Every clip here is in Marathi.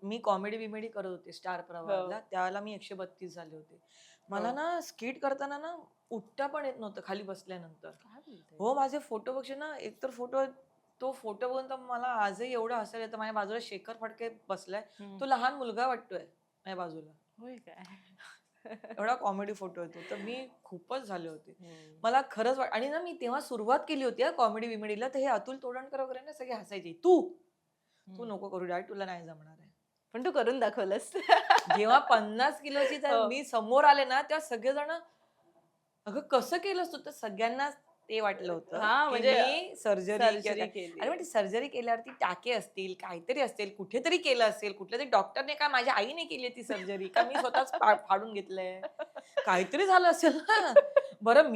मी कॉमेडी बिमेडी करत होते स्टार प्रवाहला, त्यावेळेला मी 132 झाले होते. मला ना स्किट करताना ना उठता पण येत नव्हतं खाली बसल्यानंतर. काय बोलते? हो, माझे फोटो बघशील ना, एकतर फोटो, तो फोटो बघून तर मला आजही एवढं हसायला येतं. माझ्या बाजूला शेखर फडके बसलाय. तो लहान मुलगा वाटतोय माझ्या बाजूला. होय काय? एवढा कॉमेडी फोटो येतो. तर मी खूपच झाले होते. हम्म. मला खरंच आणि ना मी तेव्हा सुरुवात केली होती कॉमेडी बिमेडीला. तर हे अतुल तोडणकर वगैरे ना सगळे हसायचे. तू नको करू डॅड, तुला नाही जमणार आहे. पण तू करून दाखवलंस. जेव्हा 50 किलोची तर हो. मी समोर आले ना, तेव्हा सगळेजण, अगं कसं केलंस तू? तर सगळ्यांना ते वाटलं होतं, हा की म्हणजे मी सर्जरी सर्जरी अरे केली. म्हणजे सर्जरी केल्यावरती टाके असतील, काहीतरी असतील, कुठेतरी केलं असेल, कुठल्यातरी डॉक्टरने का माझ्या आईने केली ती सर्जरी, का मी स्वतःच फाडून घेतलंय. काहीतरी झालं असेल ना. बरं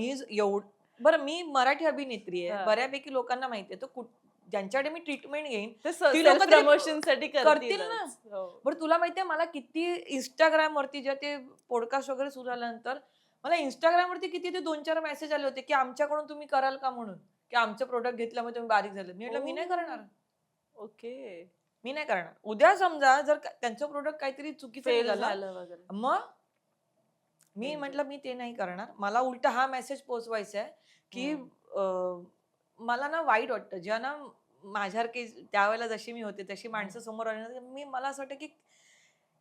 बरं मी मराठी अभिनेत्री आहे. बऱ्यापैकी लोकांना माहिती आहे. तर ज्यांच्याकडे मी ट्रीटमेंट घेईन, ते ती सेल्फ लोकं तरी प्रमोशन साठी करतील ना. करतीलच. हो. बरं तुला माहितीये मला किती Instagram वरती जेव्हा ते पॉडकास्ट वगैरे सुरू झाल्यानंतर मला Instagram वरती किती ते 2-4 मेसेज आले होते, की आमच्याकडून तुम्ही कराल का म्हणून, की आमचं प्रोडक्ट घेतल्यामुळे तुम्ही बारीक झाले. मी म्हटलं मी नाही करणार. ओके. मी नाही करणार. उद्या समजा जर त्यांचं प्रोडक्ट काहीतरी चुकीचं फेल निघालं, झालं वगैरे. मग मी डेंजर. म्हटलं मी ते नाही करणार. मला उलटा हा मेसेज पोहोचवायचा आहे, की मला ना वाईट वाटतं जेव्हा ना माझ्यासारखी त्यावेळेला जशी मी होते तशी माणसं समोर आली ना, तर मला असं वाटतं, की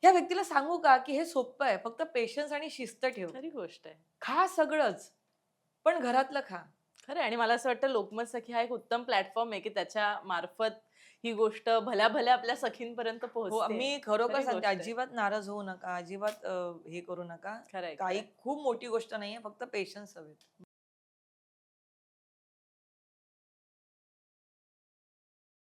ह्या व्यक्तीला सांगू का, की हे सोप्पं आहे. फक्त पेशन्स आणि शिस्त ठेव. खरी गोष्ट आहे. खा सगळंच, पण घरातलं खा. खरं आहे. आणि मला असं वाटतं लोकमत सखी हा एक उत्तम प्लॅटफॉर्म आहे, की त्याच्या मार्फत ही गोष्ट भल्या भल्या आपल्या सखींपर्यंत हो, पोहोचते. मी खरोखर खरी सांगते, गोष्ट आहे. अजिबात नाराज होऊ नका, अजिबात हे करू नका. खरंय, काही खरंय. खूप मोठी गोष्ट नाहीये, फक्त पेशन्स हवेत.